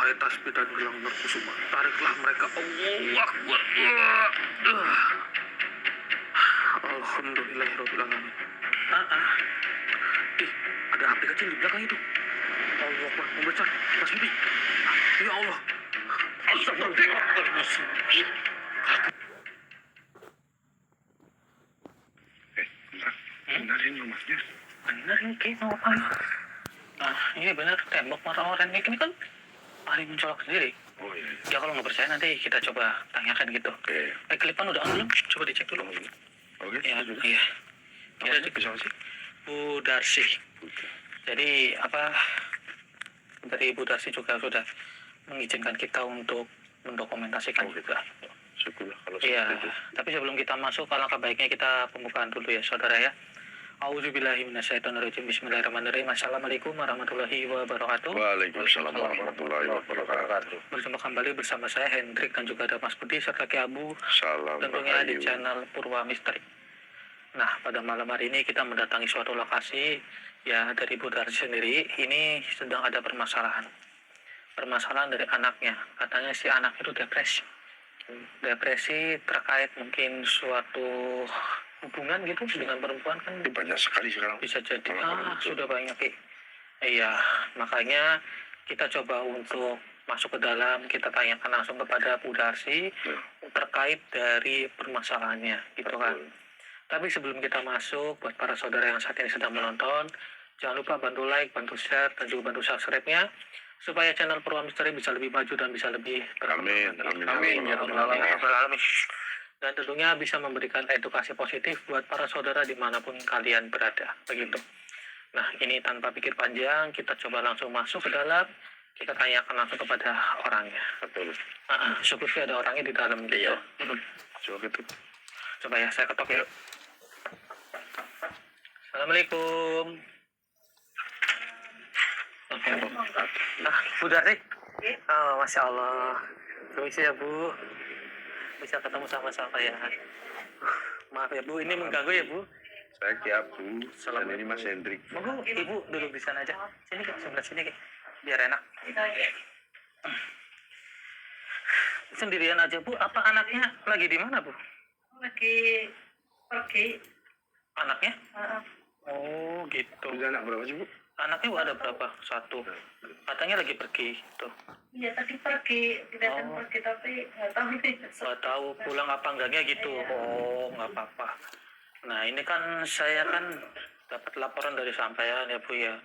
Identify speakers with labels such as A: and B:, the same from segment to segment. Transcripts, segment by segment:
A: Hai tasbih dan gelang merkusuma, tariklah mereka. Allah Akbar. Alhamdulillahirrahmanirrahim. Ih, ada api kecil di belakang itu. Allah Akbar, membesar. Mas Bibi. Ya Allah. Astagfirullahaladzim. Benerin rumahnya. Bener ini kayak ngapain? Nah, ini bener tembok orang-orang ini kan paling mencolok sendiri. Oh iya. Ya kalau nggak percaya nanti kita coba tanyakan gitu. Oke. Klipan udah on belum? Coba dicek dulu. Oke. Ya, iya. Kita cek siapa sih? Bu Darsi. Jadi apa? Dari Bu Darsi juga sudah mengizinkan kita untuk mendokumentasikan juga. Syukurlah kalau seperti itu. Tapi sebelum kita masuk, alangkah baiknya kita pembukaan dulu ya, saudara ya. A'udzubillahi minasyaitonirrajim. Bismillahirrahmanirrahim. Assalamualaikum warahmatullahi wabarakatuh.
B: Waalaikumsalam warahmatullahi wabarakatuh.
A: Berjumpa kembali bersama saya Hendrik dan juga ada Mas Budi serta Ki Abu.
B: Salam
A: tentunya di channel Purwa Misteri. Nah, pada malam hari ini kita mendatangi suatu lokasi ya dari Bu Darsi sendiri. Ini sedang ada permasalahan dari anaknya. Katanya si anak itu depresi terkait mungkin suatu hubungan gitu dengan perempuan kan
B: banyak sekali sekarang.
A: Bisa jadi sudah banyak iya, makanya kita coba untuk masuk ke dalam, kita tanyakan langsung kepada Bu Darsi terkait dari permasalahannya gitu kan. Tapi sebelum kita masuk, buat para saudara yang saat ini sedang menonton, jangan lupa bantu like, bantu share, dan juga bantu subscribe-nya supaya channel Purwa Misteri bisa lebih maju dan bisa lebih
B: Amin.
A: ya Allah. Dan tentunya bisa memberikan edukasi positif buat para saudara dimanapun kalian berada, begitu. Nah, ini tanpa pikir panjang, kita coba langsung masuk ke dalam, kita tanyakan langsung kepada orangnya.
B: Betul.
A: Syukur sih ada orangnya di dalam gitu.
B: Iya. Coba gitu.
A: Coba ya, saya ketok ya. Assalamualaikum. Bu Darsi. Oh, Masya Allah. Permisi ya Bu. Bisa ketemu sama saya. Maaf ya Bu, ini mengganggu ya Bu.
B: Saya Ki Abu, dan ini Mas Hendrik.
A: Monggo Ibu duduk di sana aja. Sini Kak, sebelah sini Kak. Biar enak. Sendirian aja Bu, apa anaknya lagi di mana Bu?
C: Lagi pergi.
A: Anaknya? Oh gitu.
B: Punya anak berapa sih Bu?
A: Anaknya ada berapa? Satu. Katanya lagi pergi gitu.
C: Iya tadi pergi, kelihatan pergi tapi nggak tahu nih.
A: Nggak tahu pulang apa enggaknya gitu. Oh nggak apa-apa. Nah ini kan saya kan dapat laporan dari sampean ya Bu ya.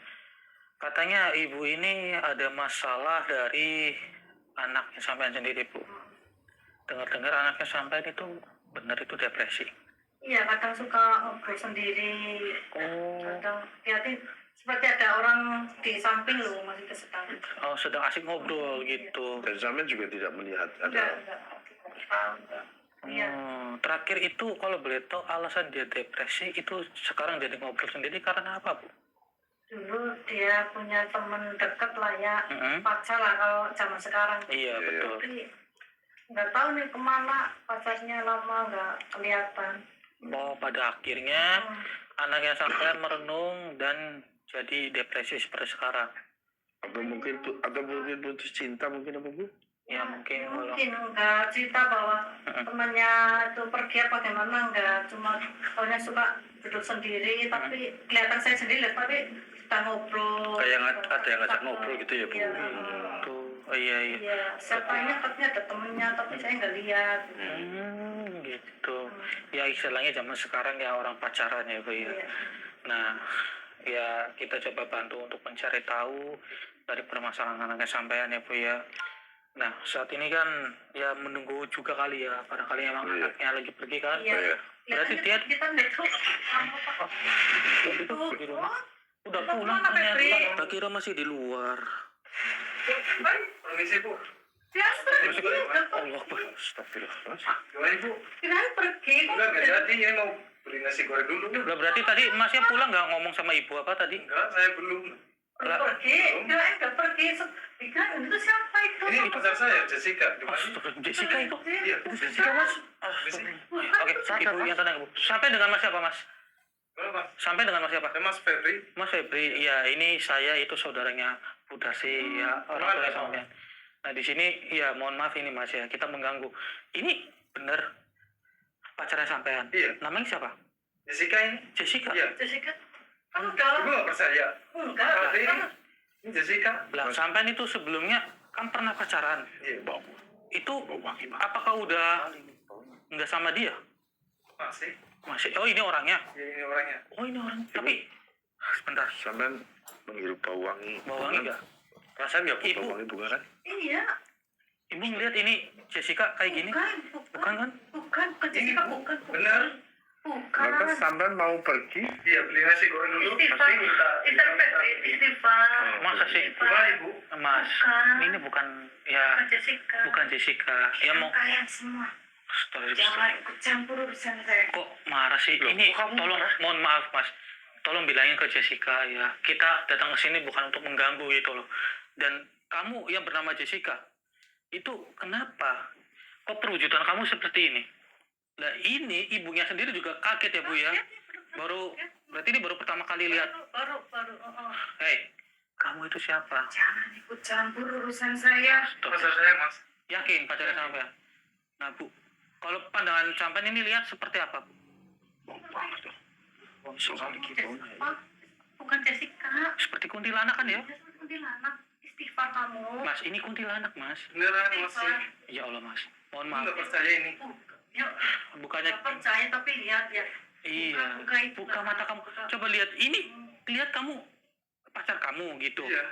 A: Katanya ibu ini ada masalah dari anaknya sampean sendiri Bu. Dengar-dengar anaknya sampean itu benar itu depresi.
C: Iya kadang suka ngobrol sendiri. Kadang lihatin seperti ada orang di samping loh masih sedang.
A: Oh sedang asik ngobrol gitu.
B: Dan sampean juga tidak melihat ada.
C: Enggak. Iya.
A: Terakhir itu kalau boleh tahu alasan dia depresi itu sekarang jadi ngobrol sendiri karena apa Bu?
C: Dulu dia punya teman dekat lah ya, pacar lah kalau zaman sekarang.
A: Iya betul.
C: Tapi nggak tahu nih kemana pacarnya lama nggak kelihatan.
A: Oh pada akhirnya anaknya sampai merenung dan jadi depresi seperti sekarang.
B: Atau mungkin putus cinta mungkin apa Bu?
A: Ya mungkin
C: enggak cerita bahwa temannya itu pergi apa gimana, enggak, cuma pokoknya suka duduk sendiri tapi kelihatan saya sendiri tapi kita ngobrol
B: Kayak ada yang ngajak ngobrol gitu ya Bu?
A: Iya.
C: Siapanya katanya ada temennya tapi saya nggak lihat.
A: Gitu. Ya istilahnya zaman sekarang ya orang pacaran ya Bu ya. Nah ya kita coba bantu untuk mencari tahu dari permasalahan anaknya sampean ya Bu ya. Nah saat ini kan ya menunggu juga kali ya, barangkali emang anaknya lagi pergi kan. Berarti dia
C: kita nggak tahu apa.
A: itu di rumah udah pulang ternyata. Tak kira masih di luar.
B: Permisi Bu.
A: Allah Akbar. Astagfirullah.
B: Gimana Ibu?
C: Kirain pergi.
B: Enggak jadi ya mau beli nasi goreng dulu.
A: Udah berarti tadi masnya pulang nggak ngomong sama ibu apa tadi?
B: Enggak, saya belum.
C: Pergi, kirain nggak pergi. Kirain itu siapa itu?
B: Ini pacar saya, Jessica.
A: Jessica itu?
B: Iya.
A: Jessica Mas? Oke, ibu yang tenang Bu. Sampai dengan Mas siapa Mas?
B: Mas.
A: Sampai dengan Mas siapa?
B: Mas Febri.
A: Mas Febri, ya ini saya itu saudaranya Bu Darsi ya orang tua sampean. Nah di sini ya mohon maaf ini Mas ya, kita mengganggu. Ini bener pacarnya sampean?
B: Iya.
A: Namanya siapa?
B: Jessica ini.
A: Jessica?
B: Iya.
C: Jessica, kamu
B: Ibu
C: tahu?
B: nggak percaya?
C: Enggak,
B: Tapi
C: kamu
B: ini Jessica.
A: Lah sampean itu sebelumnya kan pernah pacaran.
B: Iya.
A: Itu apakah udah nggak sama dia?
B: Masih.
A: Masih. Oh ini orangnya.
B: Ya, ini orangnya.
A: Oh ini orang. Tapi sebentar.
B: Sampean menghirup bau wangi.
A: Bau wangi nggak?
B: Rasanya nggak
A: Ibu.
B: bau wangi bunga kan?
C: iya.
A: Ibu ngeliat ini Jessica kayak gini? Bukan kan?
C: Bukan Jessica, bukan.
B: Benar.
C: Bukan.
B: Lantas sampean mau pergi? Iya, beli nasi goreng dulu.
C: Istighfar. Istighfar.
A: Masa sih?
B: Bukan, Ibu.
A: Mas,
C: Bukan.
A: ini bukan ya
C: Jessica.
A: bukan Jessica. Ya mau
C: Kalian semua
A: Astaga,
C: jangan ikut campur urusan saya.
A: kok marah sih?
B: Loh,
A: Ini
B: kok kamu
A: tolong
B: marah?
A: mohon maaf Mas. Tolong bilangin ke Jessica ya. Kita datang ke sini bukan untuk mengganggu gitu loh. Dan kamu yang bernama Jessica itu kenapa? Kok perwujudan kamu seperti ini? Nah ini ibunya sendiri juga kaget ya Bu ya. Berarti ini baru pertama kali lihat.
C: Baru.
A: Hei, kamu itu siapa?
C: Jangan ikut campur urusan saya.
B: Masa saya, Mas?
A: Yakin pacarnya sampean? Nah Bu, kalau pandangan sampean ini lihat seperti apa Bu?
C: Bukan Jessica.
A: Seperti kuntilanak kan ya?
C: Kuntilanak. Istighfar kamu.
A: Mas, ini kuntilanak Mas.
B: Beneran, Mas.
C: Istighfar.
A: Ya Allah Mas, mohon
B: Aku
A: maaf.
B: nggak percaya ini.
C: Yuk,
A: Bukannya
C: nggak percaya tapi lihat ya.
A: iya,
C: Buka itu.
A: buka mata kamu. Coba lihat ini, lihat kamu pacar kamu gitu.
B: Iya.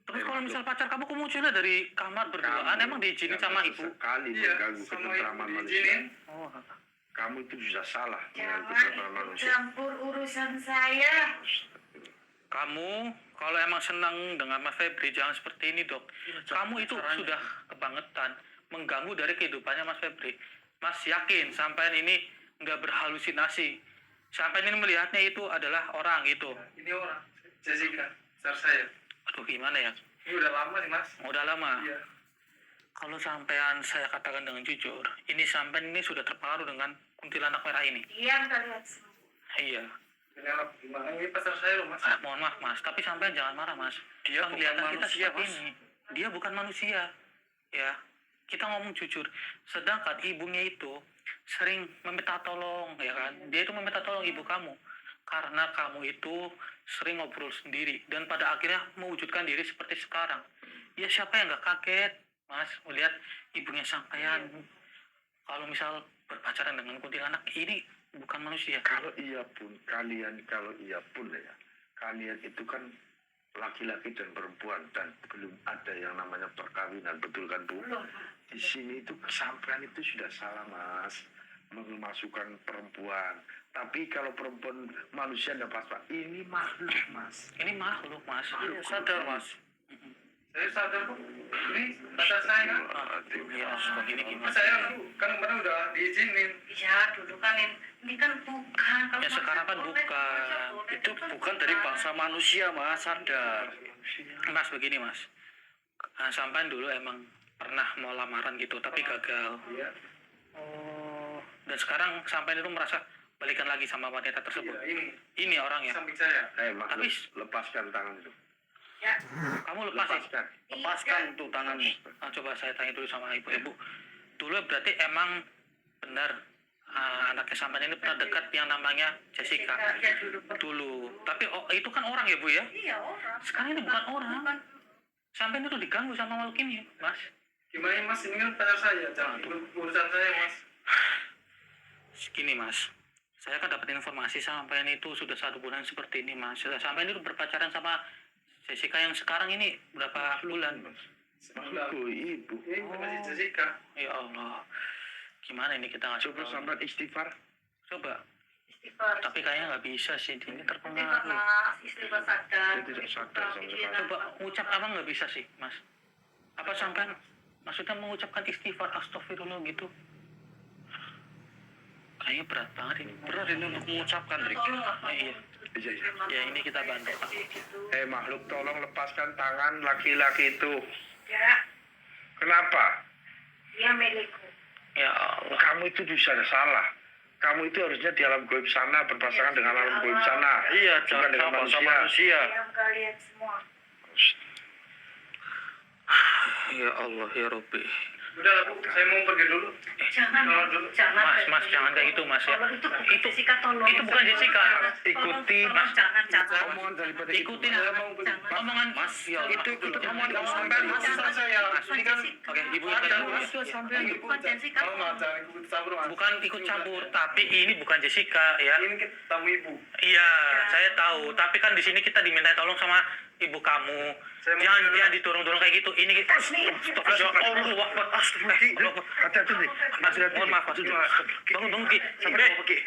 A: Terus kalau misal pacar kamu munculnya dari kamar berduaan, emang diizinin sama ibu?
B: Sekali
D: Iya,
B: mengganggu
D: sama
B: ketentraman
D: ibu
B: manusia.
D: diizinin.
A: Oh,
B: Kamu itu sudah salah mengganggu
C: Jangan
B: ketentraman
C: ikut
B: manusia.
C: campur urusan saya.
A: kamu kalau emang senang dengan Mas Febri jangan seperti ini dok. Kamu itu sudah kebangetan mengganggu dari kehidupannya Mas Febri. Mas yakin sampean ini nggak berhalusinasi? Sampean ini melihatnya itu adalah orang itu.
D: Ini orang, Jessica, pacar saya.
A: Aduh gimana ya?
D: Ini udah lama nih, Mas.
A: Udah lama.
D: Iya.
A: Kalau sampean saya katakan dengan jujur, ini sampean ini sudah terpengaruh dengan kuntilanak merah ini.
C: Diam kalian semua.
A: Iya.
D: Kenapa? Gimana? Ini pacar saya loh, Mas.
A: Mohon maaf mas, tapi sampean jangan marah mas.
D: Dia
A: Penglihatan
D: bukan
A: kita
D: manusia,
A: seperti
D: Mas.
A: ini. Dia bukan manusia. Ya, kita ngomong jujur. Sedangkan ibunya itu sering meminta tolong, ya kan? Dia itu meminta tolong ibu kamu karena kamu itu sering ngobrol sendiri dan pada akhirnya mewujudkan diri seperti sekarang. Ya siapa yang nggak kaget, mas, melihat ibunya sampean kalau misal berpacaran dengan kuntilanak ini bukan manusia.
B: Kalau iya pun ya, kalian itu kan laki-laki dan perempuan dan belum ada yang namanya perkawinan, betul kan Bu?
C: Belum.
B: Di sini itu kesampean itu sudah salah mas, memasukkan perempuan. Tapi kalau perempuan manusia tidak pas, ini makhluk mas.
A: Ini makhluk mas.
D: Iya, sadar, Mas. Saya sadar kok. Ini pacar saya.
A: Ya, begini gimana?
D: Mas, saya kan kemarin udah diizinin.
C: Ya dulu kan ini kan bukan. Kalau
A: Ya, sekarang kan
C: boleh,
A: bukan.
C: boleh,
D: Itu bukan dari bangsa manusia, Mas. Sadar.
A: Mas begini mas, sampean dulu emang pernah mau lamaran gitu tapi gagal.
D: Iya.
A: Oh, dan sekarang sampean itu merasa balikan lagi sama wanita tersebut.
D: Iya, ini.
A: Ini orangnya.
D: Samping saya.
B: Makhluk,
A: Tapi-
B: lepaskan tangan itu.
C: Ya.
A: Kamu lepas sih.
B: Lepaskan.
D: Lepaskan tuh tanganmu.
A: Coba saya tanya dulu sama ibu. Dulu berarti emang benar anaknya sampean ini pernah dekat yang namanya Jessica.
C: Ya dulu.
A: Dulu. Tapi itu kan orang ya bu ya?
C: Iya orang.
A: Sekarang ini bukan orang.
C: Bukan.
A: Sampean itu diganggu sama makhluk ini, mas.
D: Gimana, Mas? Ini kan pacar saya. Jangan ikut urusan saya, Mas.
A: Gini mas, saya kan dapat informasi sampean itu sudah 1 bulan seperti ini mas. Sampean itu berpacaran sama Jessica yang sekarang ini berapa bulan?
D: Sebulan.
B: Oh, ibu.
D: Ini masih Jessica.
A: Ya Allah, gimana ini kita nggak
B: Coba
A: coba?
B: sampai istighfar.
A: Coba,
C: Istighfar.
A: tapi kayaknya nggak bisa sih, ini
C: Istighfar
A: terpengaruh.
C: mas. Istighfar sadar.
B: Dia tidak sadar sama sekali.
A: Coba ucap apa nggak bisa sih mas? Apa sampean maksudnya mengucapkan istighfar astagfirullah gitu? Kayaknya berat banget ini.
D: Berat ini untuk mengucapkan, Rik.
A: Iya.
B: Iya, iya.
A: Ya, ini kita bantu, Pak.
B: Makhluk tolong lepaskan tangan laki-laki itu.
C: Ya.
B: Kenapa?
C: Dia milikku.
A: Ya Allah.
B: Kamu itu sudah salah. Kamu itu harusnya di alam gaib sana berpasangan dengan alam gaib sana.
D: Iya,
B: bukan
D: jangan
B: dengan
D: sama
B: manusia.
D: manusia.
C: Diam kalian semua.
A: Ya Allah, ya Robbi.
D: Udah lah, Bu. Saya mau pergi dulu.
C: Jangan, jangan.
A: Mas, jangan kayak gitu, Mas ya.
C: Tolong, itu Jessica, tolong.
A: Itu bukan Jessica.
B: Ikuti,
C: Tolong,
B: Mas.
C: jangan.
B: Omongan daripada
A: Ikutin omongan Mas. Ya Allah.
B: Itu ikutin omongan
C: Tolong,
B: sampai
C: Mas.
B: masalah saya.
A: Mas,
C: Bukan
A: ini kan
C: Jessica.
A: oke, Ibu yang tadi
B: Sampai
C: Bukan Jessica.
D: Jangan ikut campur, Mas.
A: bukan ikut campur, tapi ini bukan Jessica ya.
D: Ini tamu Ibu.
A: Iya, saya tahu. Tapi kan di sini kita diminta tolong sama ibu kamu.
D: Saya mau
A: Jangan
D: bilang-
A: jangan didorong-dorong kayak gitu. Ini kita
B: hati-hati nih.
A: Mohon maaf, Mas. Bangun, Ki.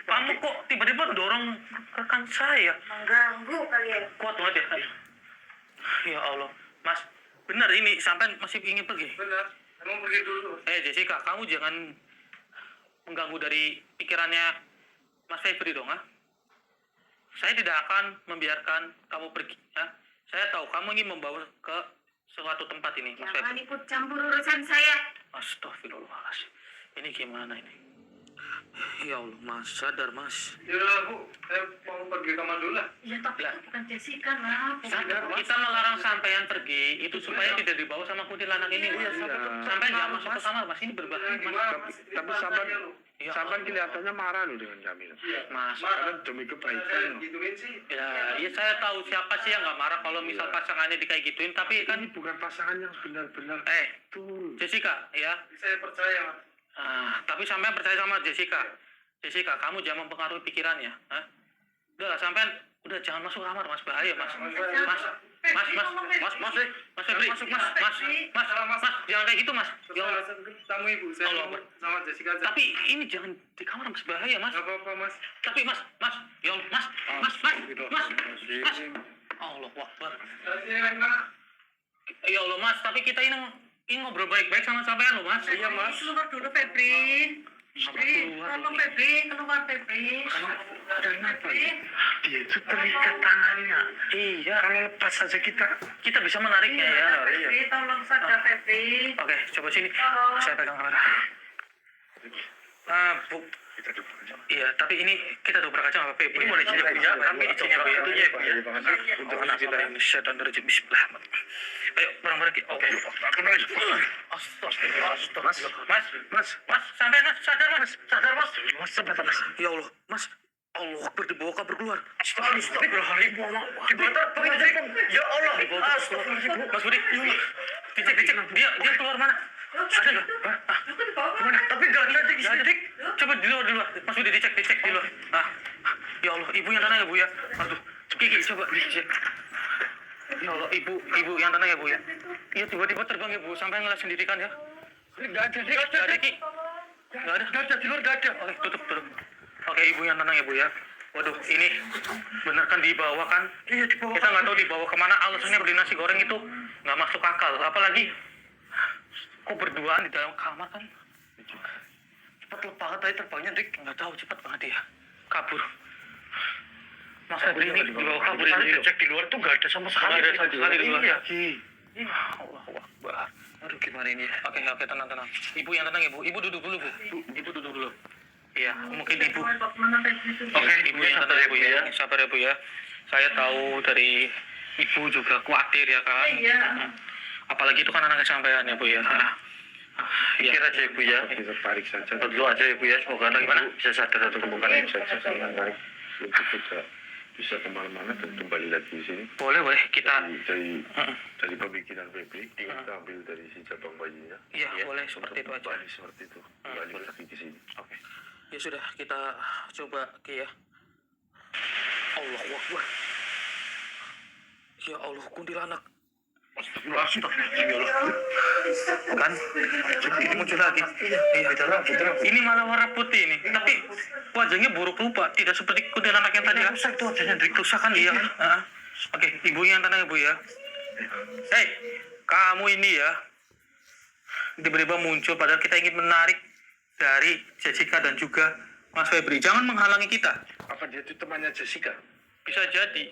A: Kamu kok tiba-tiba dorong rekan saya?
C: Mengganggu kalian.
A: Kuat banget ya. Ya Allah, Mas. Benar ini sampai masih ingin pergi.
D: Benar. Saya mau pergi dulu.
A: Jessica, kamu jangan mengganggu dari pikirannya Mas Febri dong, ah. Saya tidak akan membiarkan kamu pergi, ya. Saya tahu kamu ingin membawa ke suatu tempat ini, Mas
C: Jangan
A: Febri.
C: ikut campur urusan saya.
A: Astagfirullahaladzim. Ini gimana ini? Ya Allah, Mas, sadar, Mas.
D: Yaudah, Bu. Saya mau pergi kamar dulu lah.
C: Ya tapi
A: Lah.
C: itu bukan Jessica lah.
A: Sadar, kita melarang sampean pergi itu supaya tidak dibawa sama kuntilanak ini. Sampai jangan masuk ke kamar, Mas. Ini berbahaya, Mas.
B: Tapi sampai
A: Ya
B: sampai
A: Allah.
B: kelihatannya marah loh dengan kami.
A: Mas,
B: Karena demi kebaikan loh.
D: Gituin sih.
A: ya saya tahu siapa sih yang nggak marah kalau misal pasangannya dikayak gituin, tapi kan
B: Ini bukan pasangan yang benar-benar betul.
A: Jessica, ya.
D: Saya percaya, Mas.
A: Tapi sampean percaya sama Jessica. Jessica, kamu jangan mempengaruhi pikirannya, hah? Udah, sampean udah jangan masuk kamar, Mas, bahaya, Mas. Mas Febri, Mas, jangan kayak gitu, Mas. Ya Allah.
D: Tamu Ibu. Saya
A: Allah,
D: mau sama Jessica aja.
A: Tapi ini jangan di kamar, Mas, bahaya, Mas.
D: Gak apa-apa, Mas.
A: Tapi Mas, ya Allah, Mas. Allah Akbar. Ya Allah, Mas, tapi kita ini ngobrol baik-baik sama sampean loh, Mas.
C: Iya, Mas. Keluar dulu, Febri. Tolong Febri, keluar Febri. Febri.
B: Dia itu terikat tangannya.
A: Iya,
B: Kalau lepas saja
A: kita bisa menariknya ya.
C: Febri, tolong sadar Febri.
A: Oke, coba sini. Saya pegang kamera. Bu.
B: kita coba aja.
A: Iya, tapi ini kita dobrak aja nggak apa-apa. Ini boleh izin ya, Bu, ya. Kami izinnya, Bu, ya.
B: Untuk anak kita ini.
A: Bismillahirrahmanirrahim. Bismillahirrahmanirrahim. Ayo, bareng-bareng. Oke. Mas, sampai Mas, sadar Mas. Mas. Ya Allah, Mas. Allah Akbar, dibawa kabur keluar. Astagfirullahaladzim. Ya Allah. Mas Budi, dicek. Dia keluar mana? Ada nggak? Gimana? Tapi nggak ada di sini. Coba di luar. Mas Budi dicek di luar. Ya Allah, ibu yang tenang ya, Bu, ya. Aduh, Kiki coba dicek. Ya Allah, ibu yang tenang ya, Bu, ya. Iya, tiba-tiba terbang ya, Bu, sampai ngeliat sendiri kan ya. Nggak ada, Ki. Nggak ada, di luar nggak ada. Oke, tutup. Oke, ibu yang tenang ya, Bu, ya. Waduh, ini bener kan dibawa kan? Iya, dibawa. Kita nggak tahu dibawa kemana. Alasannya beli nasi goreng itu nggak masuk akal. Apalagi kok berduaan di dalam kamar kan? Cepat banget tadi terbangnya, Dik. Nggak tahu, cepat banget dia. Kabur. Mas Febri ini dibawa kabur ini.
B: Cek di luar tuh nggak ada sama sekali.
A: Nggak ada sama sekali di luar.
B: Iya, Ki.
A: Allahu Akbar. Aduh, gimana ini ya? Oke, tenang. Ibu yang tenang ya, Bu. Ibu duduk dulu, Bu. Ibu duduk dulu. Iya, mungkin Ibu. Oke, Ibu yang tenang ya, Bu, ya. Sabar ya, Bu, ya. Saya tahu dari Ibu juga khawatir ya kan.
C: Iya.
A: Apalagi itu kan anak kesampaian ya, Bu, ya.
E: Pikir aja Ibu ya,
B: Kita tarik saja.
E: berdoa aja Ibu ya, semoga anak
A: Gimana?
E: Ibu bisa sadar atau kemungkinan
B: Tarik saja jangan tarik. Untuk kita bisa kemana-mana dan kembali lagi di sini.
A: Boleh. Kita
B: Dari pemikiran Febri, kita ambil dari si cabang bayinya.
A: iya, boleh seperti itu aja.
B: Kembali seperti itu. Kembali
A: boleh.
B: lagi di sini.
A: Oke. Ya sudah, kita coba Ki ya. Allahu Akbar. Ya Allah, kuntilanak. Kan? Ini muncul lagi. Iya. Ini malah warna putih ini. Tapi wajahnya buruk rupa, tidak seperti kuntilanak yang tadi kan. Rusak tuh wajahnya, rusak kan iya kan? Oke, ibu yang tenang ya, Bu, ya. Hei, kamu ini ya tiba-tiba muncul padahal kita ingin menarik dari Jessica dan juga Mas Febri. Jangan menghalangi kita.
B: Apa dia itu temannya Jessica?
A: Bisa jadi.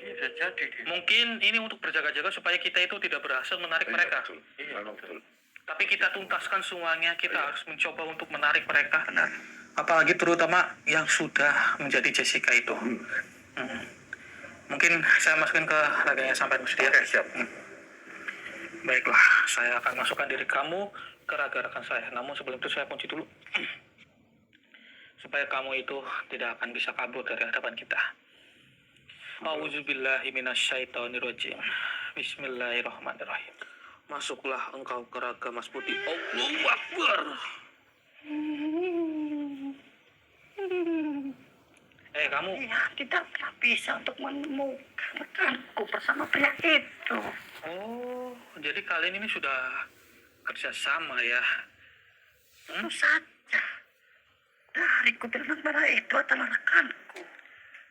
A: Mungkin ini untuk berjaga-jaga supaya kita itu tidak berhasil menarik mereka.
B: Betul. Memang betul.
A: Tapi kita tuntaskan semuanya. Kita harus mencoba untuk menarik mereka. Apalagi terutama yang sudah menjadi Jessica itu. Mungkin saya masukin ke raganya sampai Mas dia.
E: siap.
A: Baiklah, saya akan masukkan diri kamu ke raga rekan saya. Namun sebelum itu saya kunci dulu. Supaya kamu itu tidak akan bisa kabur dari hadapan kita. A'udzubillahi minasyaitonirrajim. Bismillahirrahmanirrahim. Masuklah engkau ke raga Mas Budi. Allahu Akbar. Kamu.
C: Ya, tidak bisa untuk menemukan rekanku bersama pria itu.
A: Oh, jadi kalian ini sudah kerjasama ya?
C: Tentu saja. Dari kutil merah itu adalah rekanku.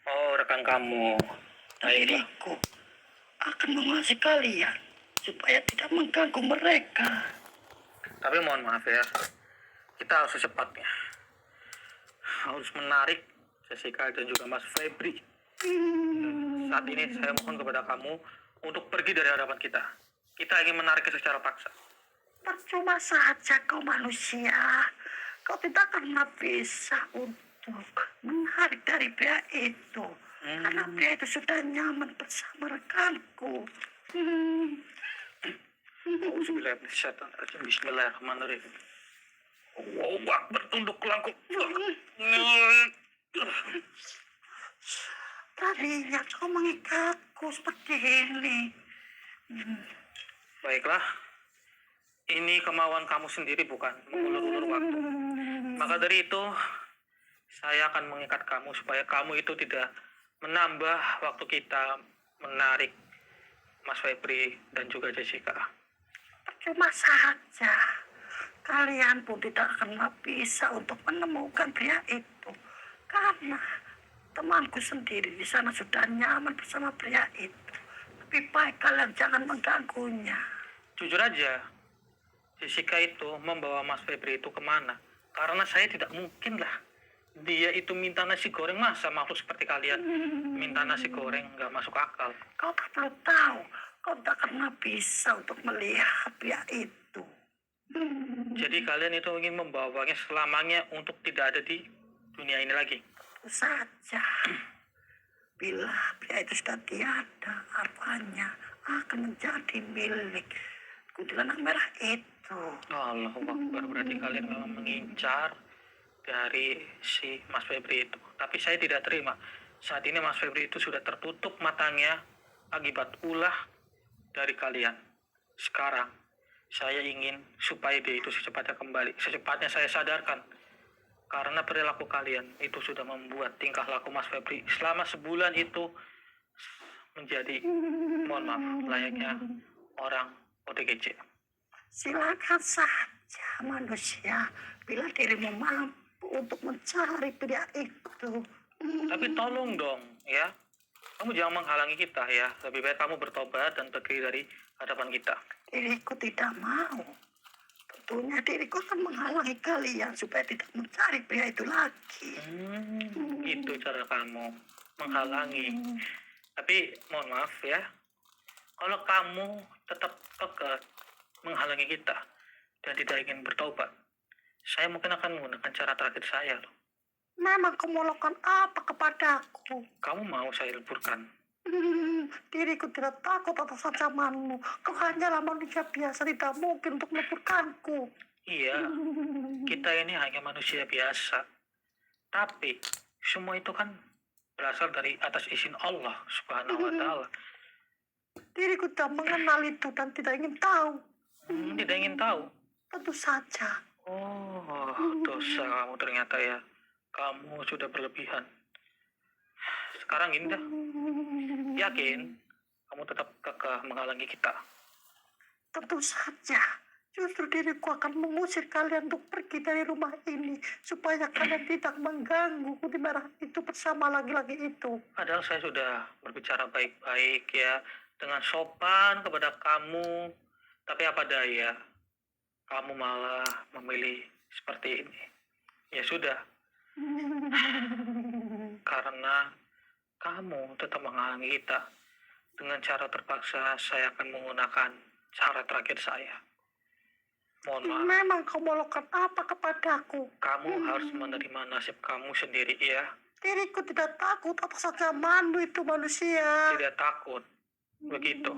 A: Oh, rekan kamu.
C: Diriku akan menguasai kalian supaya tidak mengganggu mereka.
A: Tapi mohon maaf ya, kita harus secepatnya. Harus menarik Jessica dan juga Mas Febri. Saat ini saya mohon kepada kamu untuk pergi dari hadapan kita. Kita ingin menariknya secara paksa.
C: Percuma saja kau manusia. Kau tidak akan bisa untuk menarik dari pria itu. Karena pria itu sudah nyaman bersama rekanku.
A: Bismillahirrahmanirrahim. Allahu Akbar, tunduklah aku.
C: Tadinya kau mengikatku seperti ini.
A: Baiklah, ini kemauan kamu sendiri bukan mengulur-ulur waktu. Maka dari itu, saya akan mengikat kamu supaya kamu itu tidak menambah waktu kita menarik Mas Febri dan juga Jessica.
C: Percuma saja. Kalian pun tidak akan bisa untuk menemukan pria itu. Karena temanku sendiri di sana sudah nyaman bersama pria itu. Lebih baik kalian jangan mengganggunya.
A: Jujur aja, Jessica itu membawa Mas Febri itu kemana? Karena saya tidak mungkin lah. Dia itu minta nasi goreng, masa makhluk seperti kalian minta nasi goreng, nggak masuk akal.
C: Kau tak perlu tahu. Kau tak akan bisa untuk melihat pria itu.
A: Jadi kalian itu ingin membawanya selamanya untuk tidak ada di dunia ini lagi.
C: Tentu saja. Bila pria itu sudah tiada, apanya akan menjadi milik kuntilanak merah itu.
A: Allahu Akbar, berarti kalian memang mengincar dari si Mas Febri itu. Tapi saya tidak terima. Saat ini Mas Febri itu sudah tertutup matanya akibat ulah dari kalian. Sekarang saya ingin supaya dia itu secepatnya kembali. Secepatnya saya sadarkan. Karena perilaku kalian itu sudah membuat tingkah laku Mas Febri selama sebulan itu menjadi, mohon maaf, layaknya orang OTGC.
C: Silakan saja manusia bila dirimu mampu untuk mencari pria itu.
A: Tapi tolong dong ya, kamu jangan menghalangi kita ya. Lebih baik kamu bertobat dan pergi dari hadapan kita.
C: Diriku tidak mau. Tentunya diriku akan menghalangi kalian supaya tidak mencari pria itu lagi.
A: Gitu cara kamu menghalangi. Tapi mohon maaf ya, kalau kamu tetap kekeh menghalangi kita dan tidak ingin bertobat, saya mungkin akan menggunakan cara terakhir saya loh.
C: Memang kau melakukan apa kepadaku?
A: Kamu mau saya leburkan?
C: Diriku tidak takut atas ancamanmu. Kau hanyalah manusia biasa, tidak mungkin untuk meleburkanku.
A: Iya, kita ini hanya manusia biasa. Tapi semua itu kan berasal dari atas izin Allah Subhanahu wa Ta'ala.
C: Diriku tidak mengenal itu dan tidak ingin tahu.
A: Tidak ingin tahu.
C: Tentu saja.
A: Oh, dosa kamu ternyata ya. Kamu sudah berlebihan. Sekarang ini dah. Yakin kamu tetap kekeh menghalangi kita?
C: Tentu saja. Justru diriku akan mengusir kalian untuk pergi dari rumah ini supaya kalian tidak mengganggu putih merah itu bersama laki-laki itu.
A: Padahal saya sudah berbicara baik-baik ya, dengan sopan kepada kamu. Tapi apa daya, kamu malah memilih seperti ini. Ya sudah. Karena kamu tetap menghalangi kita. Dengan cara terpaksa saya akan menggunakan cara terakhir saya. Mohon maaf.
C: Memang kau melakukan apa kepadaku?
A: Kamu harus menerima nasib kamu sendiri ya.
C: Diriku tidak takut atas ancamanmu itu manusia.
A: Tidak takut. Begitu.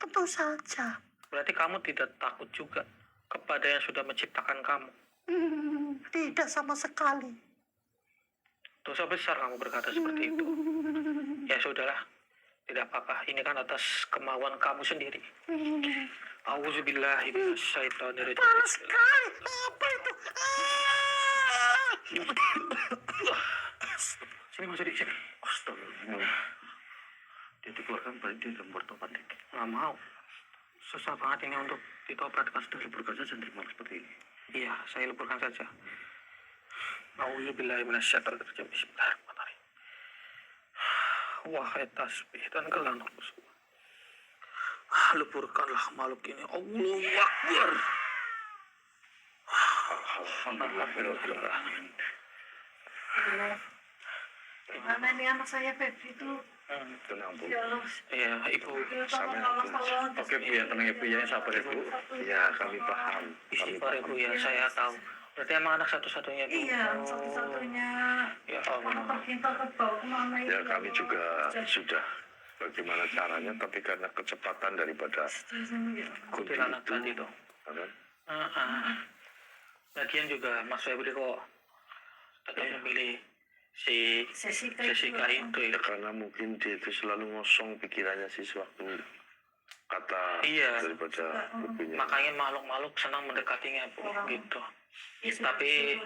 C: Tentu saja.
A: Berarti kamu tidak takut juga kepada yang sudah menciptakan kamu.
C: Tidak sama sekali.
A: Dosa besar kamu berkata seperti itu. Ya sudahlah, tidak apa-apa. Ini kan atas kemauan kamu sendiri. Auzubillahi minasyaitonirrajim.
C: Panas sekali. Apa itu?
A: Sini masuk di sini.
E: Astagfirullah. Dia dikeluarkan berarti dia udah bertobat.
A: Nggak mau. Susah banget ini untuk ditopratkan.
E: Sudah leburkan saja nerima seperti ini.
A: Iya, saya leburkan saja. Auzubillahi minasyaitonirrajim. Bismillahirrahmanirrahim. Wahai tasbih dan gelanakku semua. Leburkanlah makhluk ini. Allahu Akbar. Alhamdulillah.
C: Gimana ini anak saya Febri itu?
B: Tenang Bu.
C: Ya Allah.
A: Iya, Ibu.
C: Tolong.
E: Oke Bu ya, tenang Ibu ya, sabar ya Bu.
B: Ya kami paham.
A: Istighfar Ibu ya, saya tahu. Berarti emang anak satu-satunya Bu.
C: Iya, satu-satunya.
A: Ya
C: Anak
A: Allah.
C: kita kebawa kemana itu?
B: Ya kami juga sudah bagaimana caranya, tapi karena kecepatan daripada
A: Kuntilanak tadi tuh.
B: kan?
A: Lagian juga Mas Febri kok tetap memilih si Jessica itu
B: Ya
A: ya.
B: karena mungkin dia itu selalu ngosong pikirannya sih sewaktu kata
A: Iya.
B: daripada bukunya.
A: Makanya makhluk-makhluk senang mendekatinya Bu, gitu. Tapi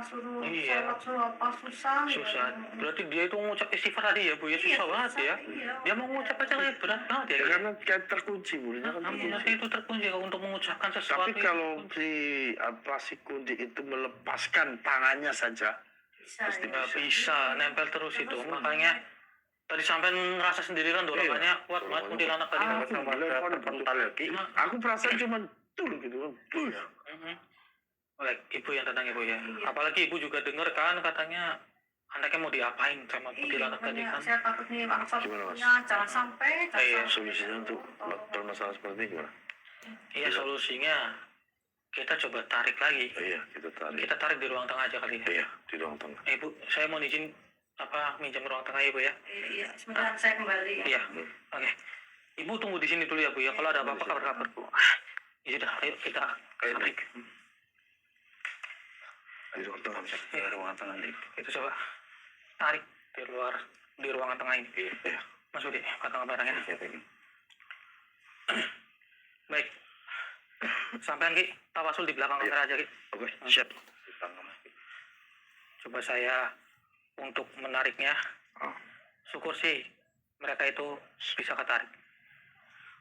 C: suruh
A: iya.
C: sholat, suruh apa susah.
A: Susah. Berarti dia itu mengucap istighfar tadi ya Bu ya, susah banget ya. Dia mau mengucap aja kayak berat banget ya.
B: Ya karena kayak terkunci mulutnya kan terkunci.
A: Tapi itu terkunci kalau untuk mengucapkan sesuatu.
B: Tapi kalau si Kundi itu melepaskan tangannya saja,
C: Bisa,
A: nggak bisa nempel terus itu. Makanya tadi sampai ngerasa sendiri kan dorongannya kuat banget kuntilanak tadi.
B: Aku lempar bentar lagi. Aku perasaan cuma tuh gitu.
A: Baik, Ibu yang tenang Ibu ya. Apalagi Ibu juga dengar kan katanya anaknya mau diapain sama kuntilanak tadi kan.
C: Saya takut nih anak
B: Gimana, Mas?
C: satunya jangan sampai.
A: Iya.
B: Solusinya untuk permasalahan seperti ini gimana?
A: Iya, solusinya kita coba tarik lagi.
B: Iya, kita tarik.
A: Kita tarik di ruang tengah aja kali ya.
B: Iya, di ruang tengah.
A: Ibu, saya mau izin minjam ruang tengah Ibu ya.
C: Iya, sebentar saya kembali.
A: Iya. Oke. Ibu tunggu di sini dulu ya Bu ya. Kalau ada apa-apa kabar-kabar Bu. Ya sudah, ayo kita tarik.
B: Di ruang tengah.
A: Ya, ruangan tengah ini. Itu coba tarik di ruangan tengah ini.
B: Iya.
A: Mas Budi, patang barangnya. Baik. Sampean Ki, tawasul di belakang kamera aja Ki.
B: Oke, siap.
A: Coba saya untuk menariknya. Syukur sih mereka itu bisa ketarik.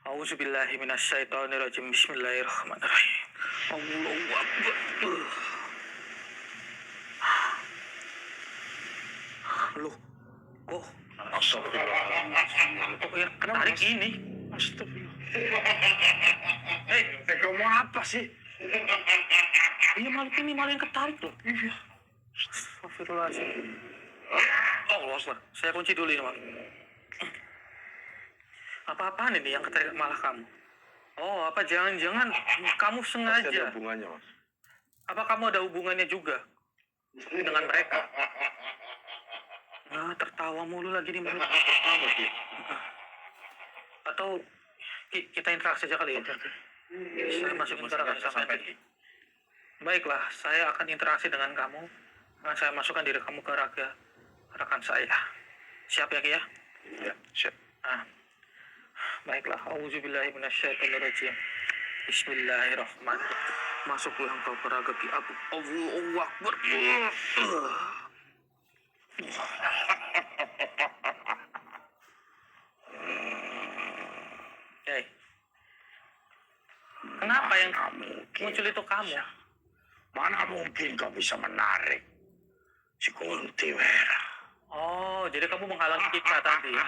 A: Auzubillahi minasyaitonirrajim. Bismillahirrahmanirrahim. Allahu Akbar. Loh, kok
B: Astagfirullah.
A: kok yang ketarik ini?
B: Astagfirullah.
A: Hei,
B: Kamu apa sih?
A: ini malah yang ketarik loh. Iya. Astagfirullahaladzim. Allah Akbar. Saya kunci dulu ini, Mas. Apa-apaan ini yang ketarik malah kamu? Oh, apa jangan-jangan kamu
B: Pasti
A: sengaja?
B: ada hubungannya, Mas.
A: Apa kamu ada hubungannya juga dengan mereka? Nah, tertawa mulu lagi nih mulut. Tertawa dia. Atau kita interaksi aja kali ya? Saya masih menggerakkan sampai. Baiklah, saya akan interaksi dengan kamu. Nah, saya masukkan diri kamu ke raga rekan saya. Siap ya, Ki ya?
B: Ya, siap.
A: Nah, baiklah. Auzubillahi minasyaitonirrajim. Bismillahirrahmanirrahim. Masuklah engkau ke raga Ki Abu. Allahu Akbar. Hei. Kenapa yang muncul itu kamu?
B: Mana mungkin kau bisa menarik si Kunti merah?
A: Oh, jadi kamu menghalangi kita tadi, ya?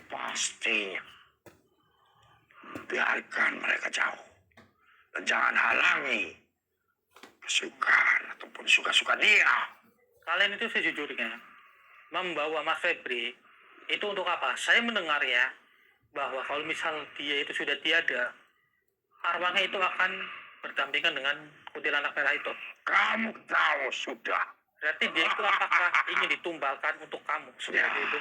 B: Pastinya. Biarkan mereka jauh. Dan jangan halangi kesukaan ataupun suka-suka dia.
A: Kalian itu sejujurnya membawa Mas Febri itu untuk apa? Saya mendengar ya bahwa kalau misal dia itu sudah tiada, arwahnya itu akan berdampingan dengan kuntilanak merah itu.
B: Kamu tahu sudah.
A: Berarti dia itu apakah ingin ditumbalkan untuk kamu seperti
B: Ya.
A: itu?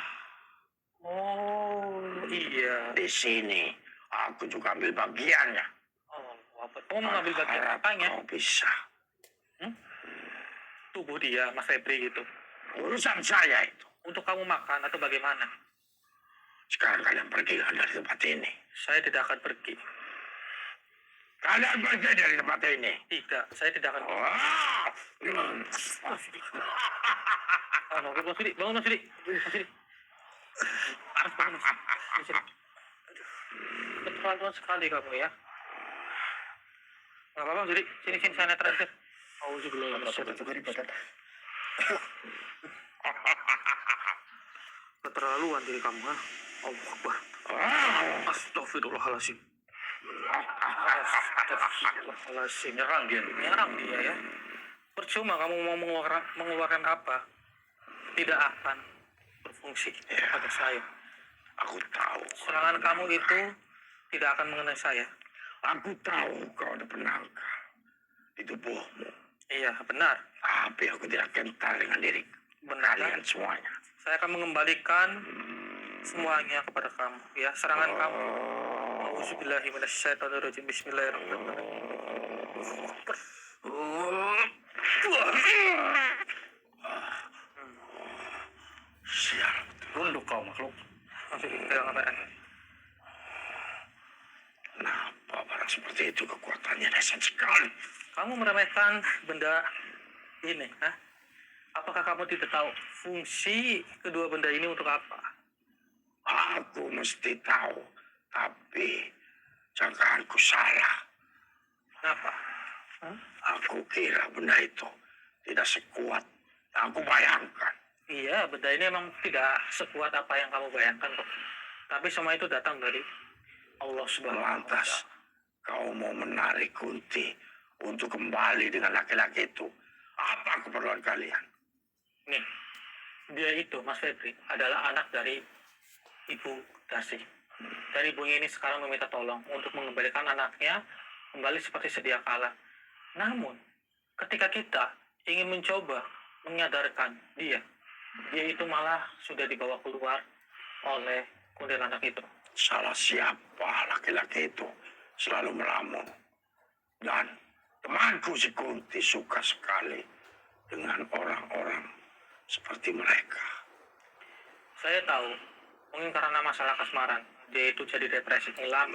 A: Oh iya.
B: Di sini aku juga ambil bagiannya.
A: Kamu mengambil bagian
B: Harap
A: apanya?
B: kau bisa.
A: Tubuh dia, Mas Febri gitu.
B: Urusan saya itu.
A: Untuk kamu makan atau bagaimana?
B: Sekarang kalian pergilah dari tempat ini.
A: Saya tidak akan pergi.
B: Kalian pergi dari tempat ini.
A: Tidak, saya tidak akan.
B: Wah!
A: Bangun Mas Febri, bangun Mas Febri. Mas Febri. Mas, bangun Mas. Mas Febri. Keterlaluan sekali kamu ya. Nggak apa-apa Mas Febri, sini saya netralisir. Keterlaluan diri kamu, ha? Allah Akbar. Astagfirullahaladzim. Astagfirullahaladzim. Nyerang dia ya. Percuma kamu mau mengeluarkan apa, tidak akan berfungsi pada saya.
B: Aku tahu.
A: Serangan kamu itu tidak akan mengenai saya.
B: Aku tahu kau ada penangkal di tubuhmu.
A: Iya, benar.
B: Tapi aku tidak kental dengan diri
A: Benar.
B: kalian semuanya.
A: Saya akan mengembalikan semuanya kepada kamu. Ya, serangan kamu. Auzubillahi minasyaitonirrajim. Bismillahirrahmanirrahim.
B: Sial.
E: Tunduk kau makhluk.
A: Masih pegang apaan?
B: Kenapa barang seperti itu kekuatannya dahsyat sekali?
A: Kamu meremehkan benda ini, ha? Apakah kamu tidak tahu fungsi kedua benda ini untuk apa?
B: Aku mesti tahu, tapi jangkaanku salah.
A: Kenapa?
B: Aku kira benda itu tidak sekuat yang aku bayangkan.
A: Iya, benda ini memang tidak sekuat apa yang kamu bayangkan kok. Tapi semua itu datang dari Allah Subhanahu wa
B: Lantas,
A: Ta'ala.
B: kau mau menarik Kunti untuk kembali dengan laki-laki itu. Apa keperluan kalian?
A: Nih, dia itu, Mas Febri, adalah anak dari Ibu Darsi. Dan ibunya ini sekarang meminta tolong untuk mengembalikan anaknya kembali seperti sedia kala. Namun, ketika kita ingin mencoba menyadarkan dia itu malah sudah dibawa keluar oleh kuntilanak itu.
B: Salah siapa laki-laki itu selalu melamun. Dan temanku si Kunti suka sekali dengan orang-orang seperti mereka.
A: Saya tahu, mungkin karena masalah kasmaran, dia itu jadi depresi hilang.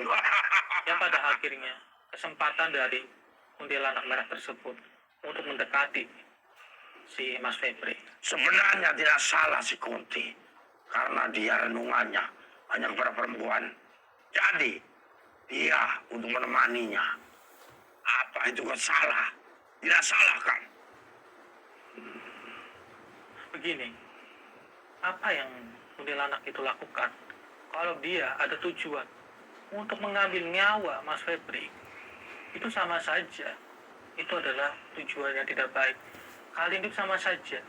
A: Ya pada akhirnya, kesempatan dari kuntilanak merah tersebut untuk mendekati si Mas Febri.
B: Sebenarnya tidak salah si Kunti. Karena dia renungannya hanya kepada perempuan. Jadi, dia untuk menemaninya. Apa itu kan salah? Tidak salah kan?
A: Begini, apa yang kuntilanak itu lakukan? Kalau dia ada tujuan untuk mengambil nyawa Mas Febri, itu sama saja. Itu adalah tujuan yang tidak baik. Kalian itu sama saja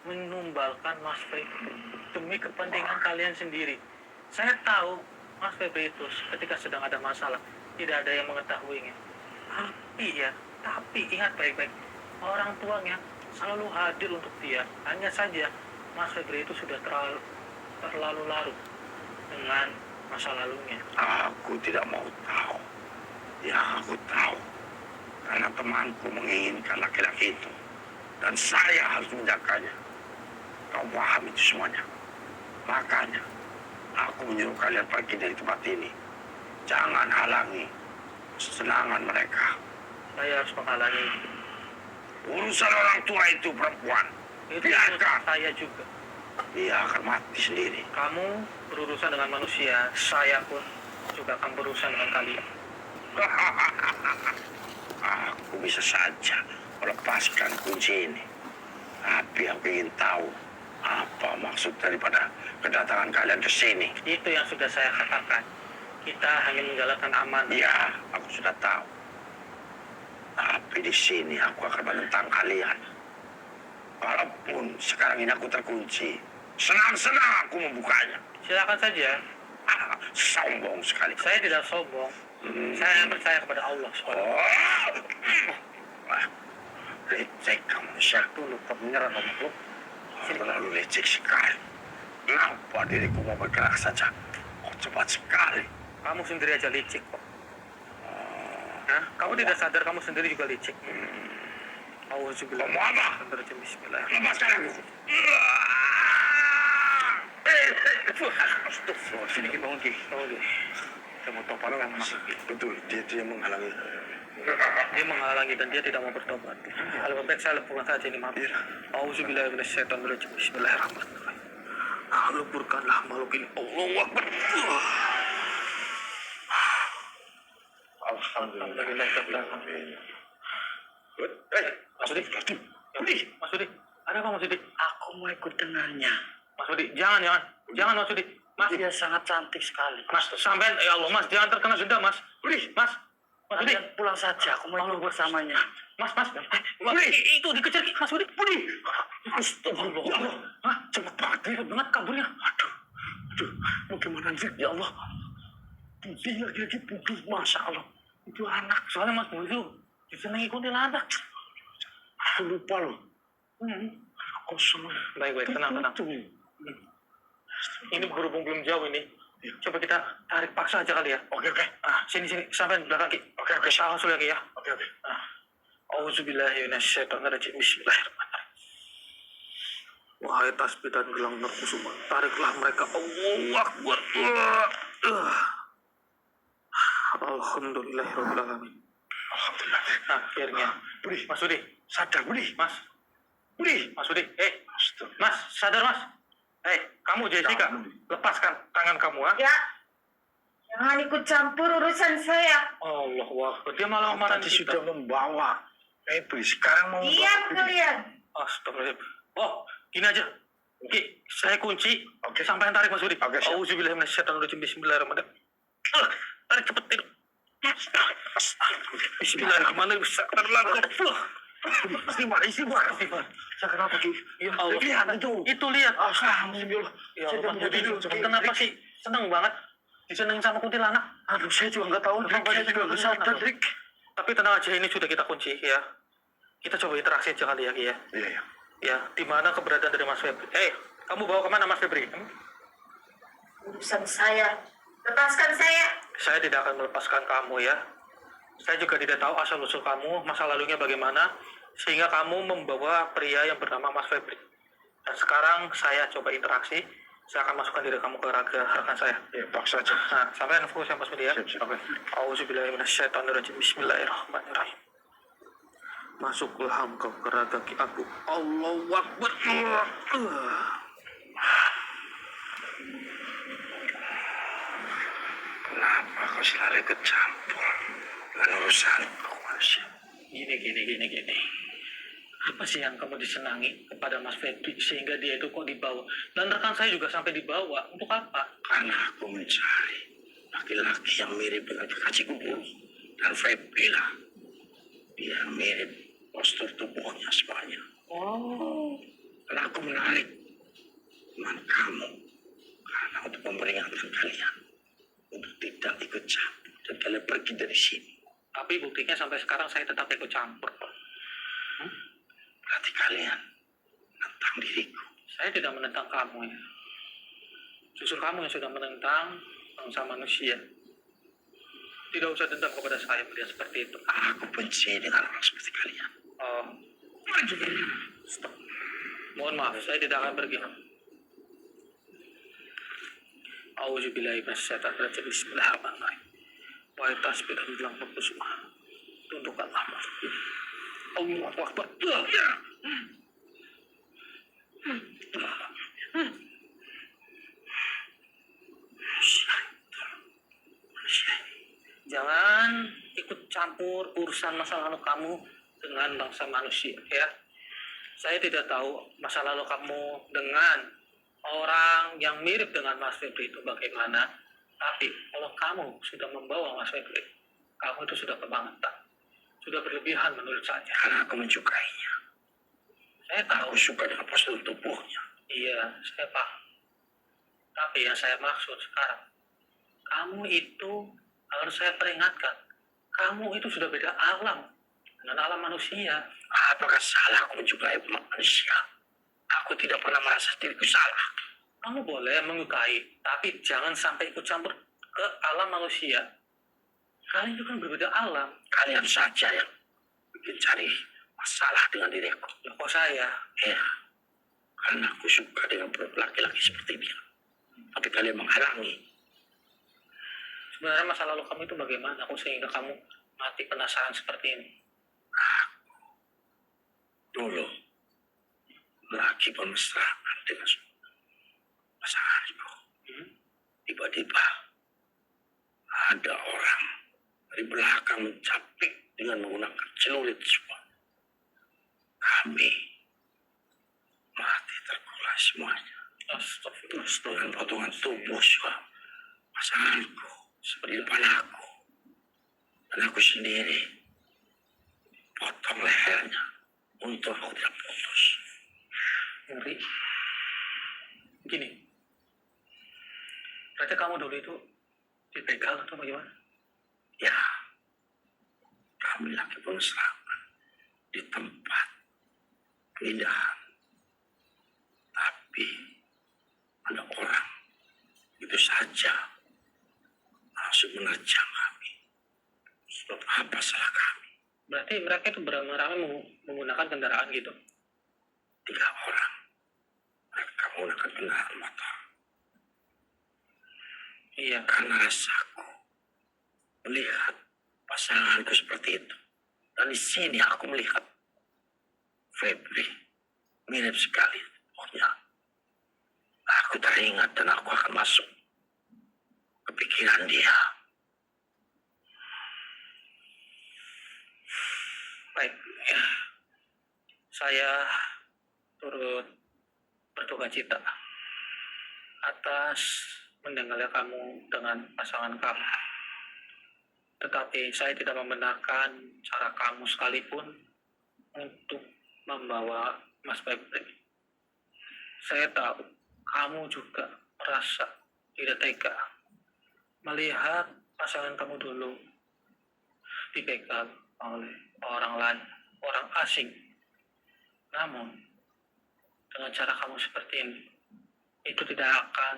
A: menumbalkan Mas Febri demi kepentingan kalian sendiri. Saya tahu Mas Febri itu ketika sedang ada masalah tidak ada yang mengetahuinya. Tapi ingat baik-baik, orang tuanya selalu hadir untuk dia. Hanya saja Mas Febri itu sudah terlalu larut dengan masa lalunya.
B: Aku tidak mau tahu. Yang aku tahu, karena temanku menginginkan laki-laki itu. Dan saya harus menjaganya. Kau paham itu semuanya. Makanya, aku menyuruh kalian pergi dari tempat ini. Jangan halangi kesenangan mereka.
A: Saya harus menghalangi.
B: Urusan orang tua itu perempuan.
A: Itu
B: Biarkan.
A: urusan saya juga.
B: Dia akan mati sendiri.
A: Kamu berurusan dengan manusia, saya pun juga akan berurusan dengan kalian.
B: Aku bisa saja melepaskan kunci ini. Tapi aku ingin tahu apa maksud daripada kedatangan kalian ke sini.
A: Itu yang sudah saya katakan. Kita hanya menjalankan amanah.
B: Ya, aku sudah tahu. Tapi di sini aku akan menentang kalian. Walaupun sekarang ini aku terkunci, senang-senang aku membukanya.
A: Silakan saja.
B: Sombong sekali.
A: Saya tidak sombong. Saya percaya kepada Allah SWT.
B: Lecek kamu, Syekh.
A: Dulu kamu menyerang makhluk.
B: Terlalu lecek sekali. Kenapa diriku mau bergerak saja? Kok cepat sekali.
A: Kamu sendiri aja licik kok. Hah? Kamu tidak sadar kamu sendiri juga licik. Auzubillah.
B: Kamu apa?
A: Bismillahirrahmanirrahim.
B: Lepaskan aku.
A: Astagfirullah. Sini Ki, bangun Ki. Bangun Ki. Saya mau tobatkan maksud Ki.
B: Betul, dia menghalangi.
A: Dia menghalangi dan dia tidak mau bertobat. Lebih baik saya leburkan saja ini maaf. Auzubillah minasyaitonirrajim. Bismillahirrahmanirrahim. Leburkanlah makhluk ini. Allahu Akbar.
B: Alhamdulillah.
A: Mas Udi. Mas Udi. Ada apa Mas Udi?
C: Aku mau ikut dengannya.
A: Mas Udi, jangan Mas Udi. Mas,
C: Dia sangat cantik sekali.
A: Mas, sampean, ya Allah, Mas, jangan terkena denda, Mas. Mas, Mas Udi.
C: Kalian pulang saja, aku mau ikut bersamanya.
A: Mas, itu dikejar, Mas Udi. Astagfirullah. Ya Allah, cepat banget kaburnya. Aduh, bagaimana sih, ya Allah. Dia lagi putih, Masya Allah. Itu anak, soalnya Mas Bu itu disenangi kuntilanak. Aku lupa loh. Kosong. Baik, tenang. Ini berhubung belum jauh ini. Coba kita tarik paksa aja kali ya. Oke. Sini. Sampai belakang Ki. Oke. Salah sulit Ki ya. Oke. Auzubillahi minasyaitonirrajim. Bismillahirrahmanirrahim. Wahai tasbih dan gelang narkusuma, tariklah mereka. Allahu Akbar. Alhamdulillahirabbil alamin.
B: Alhamdulillah.
A: Akhirnya. Mas Udi,
B: Sadar, Budi.
A: Mas Udi, Mas, sadar Mas. Kamu Jessica, lepaskan tangan kamu, ha?
F: Ya, jangan ikut campur urusan saya.
A: Allah Akbar, dia malah marah
B: Tadi sudah membawa Febri, sekarang mau
F: Diam kalian.
A: Astagfirullahaladzim. Oh, gini aja. Ki, saya kunci.
B: Oke.
A: Sampai tarik Mas Udi.
B: Oke, siap.
A: Auzubillahi minasyaitonirrajim. Bismillahirrahmanirrahim. Tarik cepet itu. Bismillahirrahmanirrahim. Istighfar. Saya kenapa Ki? Ya Allah.
B: Lihat itu.
A: Itu lihat.
B: Alhamdulillah.
A: Ya Allah, Mas Budi, kenapa sih seneng banget disenengin sama kuntilanak?
B: Aduh, saya juga nggak tahu. Saya juga nggak sadar, Rik.
A: Tapi tenang aja, ini sudah kita kunci ya. Kita coba interaksi aja kali ya, Ki ya.
B: Iya.
A: Ya, di mana keberadaan dari Mas Febri? Kamu bawa kemana Mas Febri?
F: Urusan saya. Lepaskan saya.
A: Saya tidak akan melepaskan kamu ya. Saya juga tidak tahu asal-usul kamu, masa lalunya bagaimana, sehingga kamu membawa pria yang bernama Mas Febri. Dan sekarang saya coba interaksi, saya akan masukkan diri kamu ke raga rekan saya.
B: Iya, paksa aja.
A: Nah, sampai fokus ya Mas Budi ya.
B: Siap.
A: Auzubillahi minasyaitonirrajim. Bismillahirrahmanirrahim. Masuklah engkau ke raga Ki Abu. Allahu Akbar.
B: Kenapa kau selalu ikut campur dengan urusan kau manusia?
A: Gini. Apa sih yang kamu disenangi kepada Mas Febri sehingga dia itu kok dibawa? Dan rekan saya juga sampai dibawa. Untuk apa?
B: Karena aku mencari laki-laki yang mirip dengan kekasihku dulu. Dan Febri lah. Dia mirip postur tubuhnya semuanya.
A: Oh.
B: Dan aku menarik teman kamu. Karena untuk memperingatkan kalian. Untuk tidak ikut campur. Dan kalian pergi dari sini.
A: Tapi buktinya sampai sekarang saya tetap ikut campur.
B: Berarti kalian menentang diriku.
A: Saya tidak menentang kamu ya. Justru kamu yang sudah menentang bangsa manusia. Tidak usah dendam kepada saya melihat seperti itu.
B: Aku benci dengan orang seperti kalian.
A: Oh. Stop. Mohon maaf, saya tidak akan pergi. Auzubillahi minasyaitonirrajim. Bismillahirrahmanirrahim. Wahai tasbih dan gelang berkusuma, tundukkanlah Mas. Allahu Akbar. Jangan ikut campur urusan masa lalu kamu dengan bangsa manusia ya. Saya tidak tahu masa lalu kamu dengan orang yang mirip dengan Mas Febri itu bagaimana. Tapi kalau kamu sudah membawa Mas Febri, kamu itu sudah kebangetan. Sudah berlebihan menurut saya.
B: Karena aku menyukainya.
A: Saya tahu.
B: Aku suka dengan postur tubuhnya.
A: Iya, saya paham. Tapi yang saya maksud sekarang, kamu itu harus saya peringatkan. Kamu itu sudah beda alam dengan alam manusia.
B: Apakah salah aku menyukai manusia? Aku tidak pernah merasa diriku salah.
A: Kamu boleh menyukai, tapi jangan sampai ikut campur ke alam manusia. Kalian itu kan berbeda alam.
B: Kalian saja yang bikin cari masalah dengan diriku.
A: Loh, kok saya?
B: Ya, karena aku suka dengan laki-laki seperti dia. Tapi kalian menghalangi.
A: Sebenarnya masa lalu kamu itu bagaimana? Aku sehingga kamu mati penasaran seperti ini.
B: Dulu, lagi bermesraan dengan pasanganku. Tiba-tiba, ada orang dari belakang mencapik dengan menggunakan celurit semua. Kami mati terkulai semuanya.
A: Astagfirullah.
B: Dengan potongan tubuh juga pasanganku seperti depan aku. Dan aku sendiri potong lehernya untuk aku tidak putus.
A: Ngeri. Gini. Berarti kamu dulu itu dibegal atau bagaimana?
B: Ya, kami lagi bermesraan di tempat keindahan. Tapi ada orang itu saja langsung menerjang kami. Sebab apa salah kami?
A: Berarti mereka itu beramai-ramai menggunakan kendaraan gitu.
B: 3 orang. Mereka menggunakan kendaraan motor.
A: Iya.
B: Karena rasaku melihat pasanganku seperti itu. Dan di sini aku melihat Febri mirip sekali. Pokoknya aku teringat dan aku akan masuk ke pikiran dia.
A: Baik. Saya turut berduka cita atas meninggalnya kamu dengan pasangan kamu. Tetapi saya tidak membenarkan cara kamu sekalipun untuk membawa Mas Febri. Saya tahu kamu juga merasa tidak tega melihat pasangan kamu dulu dipegang oleh orang lain, orang asing. Namun, dengan cara kamu seperti ini, itu tidak akan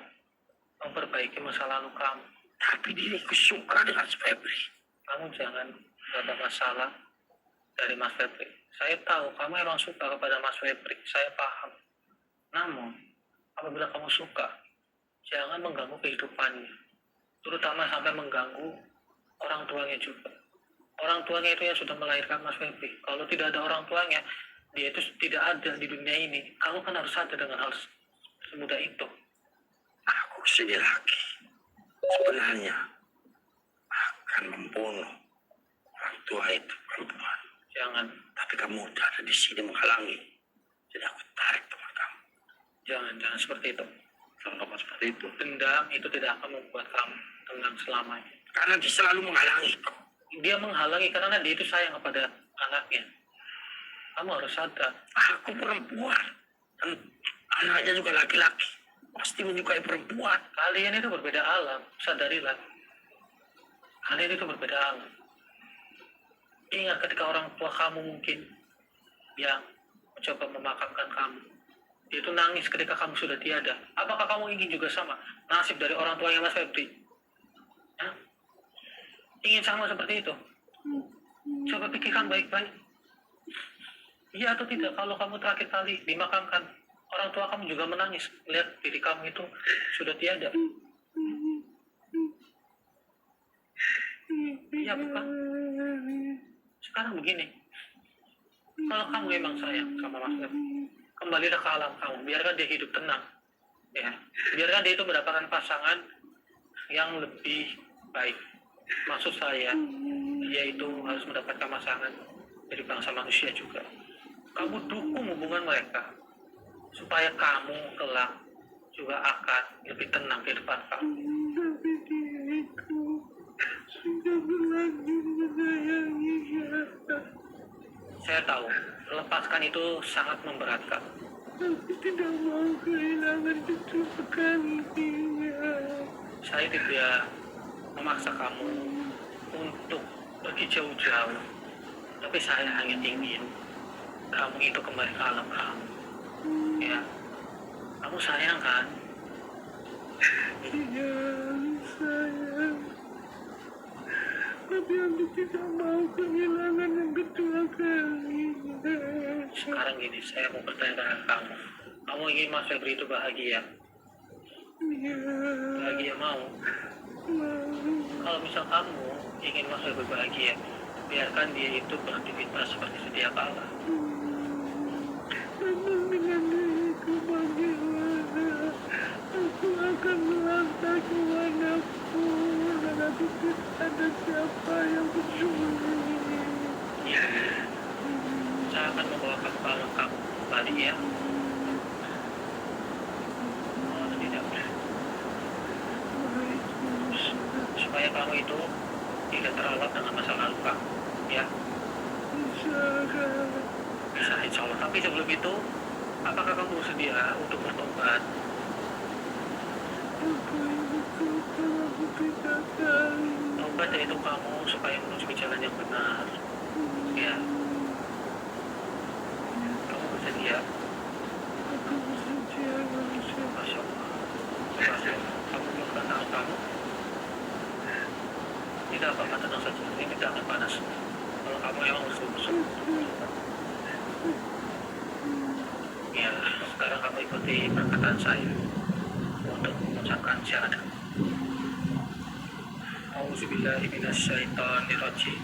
A: memperbaiki masa lalu kamu.
B: Tapi diriku suka dengan Febri.
A: Kamu jangan ada masalah dari Mas Febri. Saya tahu kamu emang suka kepada Mas Febri, saya paham. Namun, apabila kamu suka, jangan mengganggu kehidupannya. Terutama sampai mengganggu orang tuanya juga. Orang tuanya itu yang sudah melahirkan Mas Febri. Kalau tidak ada orang tuanya, dia itu tidak ada di dunia ini. Kamu kan harus sadar dengan hal semudah itu.
B: Aku sedih lagi. Sebenarnya akan membunuh orang tua itu perempuan.
A: Jangan,
B: Tapi kamu udah ada di sini menghalangi. Jadi aku tarik teman kamu.
A: jangan seperti itu.
B: Kalau kamu seperti itu.
A: Dendam itu tidak akan membuat kamu tenang selamanya.
B: Karena dia selalu menghalangiku.
A: Dia menghalangi karena dia itu sayang kepada anaknya. Kamu harus sadar.
B: Aku perempuan. Dan anaknya juga laki-laki. Pasti menyukai perempuan.
A: Kalian itu berbeda alam, sadarilah. Kalian itu berbeda alam. Ingat ketika orang tua kamu mungkin yang mencoba memakamkan kamu, dia itu nangis ketika kamu sudah tiada. Apakah kamu ingin juga sama nasib dari orang tuanya Mas Febri? Hah? Ingin sama seperti itu? Coba pikirkan baik-baik. Iya atau tidak, kalau kamu terakhir kali dimakamkan, orang tua kamu juga menangis melihat diri kamu itu sudah tiada. Iya bukan? Sekarang begini, kalau kamu memang sayang sama Mas Febri, kembalilah ke alam kamu, biarkan dia hidup tenang. Ya, biarkan dia itu mendapatkan pasangan yang lebih baik. Maksud saya, dia itu harus mendapatkan pasangan dari bangsa manusia juga. Kamu dukung hubungan mereka supaya kamu kelak juga akan lebih tenang di depan kamu.
C: Tapi diriku sudah berlanjut menyayangi dia.
A: Saya tahu, lepaskan itu sangat memberatkan.
C: Aku tidak mau kehilangan kecukupan dia.
A: Saya tidak memaksa kamu untuk pergi jauh-jauh. Tapi saya hanya ingin kamu itu kembali ke alam kamu. Ya, kamu sayang kan?
C: Iya, sayang. Tapi aku tidak mau kehilangan yang kedua kalinya.
A: Sekarang gini, saya mau bertanya dengan kamu. Kamu ingin Mas Febri itu bahagia?
C: Ya,
A: Bahagia mau? Kalau misal kamu ingin Mas Febri bahagia, biarkan dia itu beraktivitas seperti sedia kala.
C: namun dengan diriku bagaimana? Aku akan melangkah kemanapun dan aku tidak ada siapa yang peduli.
A: Ya, saya akan membawa kamu ke alam kamu kembali ya. Oh, tidak.
C: Baik,
A: Supaya kamu itu tidak teralap dengan masa lalu kamu. Ya,
C: Sarah.
A: bisa insya Allah. Tapi sebelum itu, apakah kamu bersedia untuk bertobat?
C: Aku ingin aku tidak tahu.
A: Tobat yaitu kamu supaya menuju ke jalan yang benar. Ya, kamu bersedia?
C: Aku bersedia manusia.
A: Masya Allah. Coba kamu bukan tangan kamu. Tidak apa-apa, tenang saja. Ini tidak akan panas. Kalau kamu emang bersungguh-sungguh. Ya, sekarang kamu ikuti perkataan saya untuk mengucapkan syahadat. Auzubillahi minasyaitonirrajim.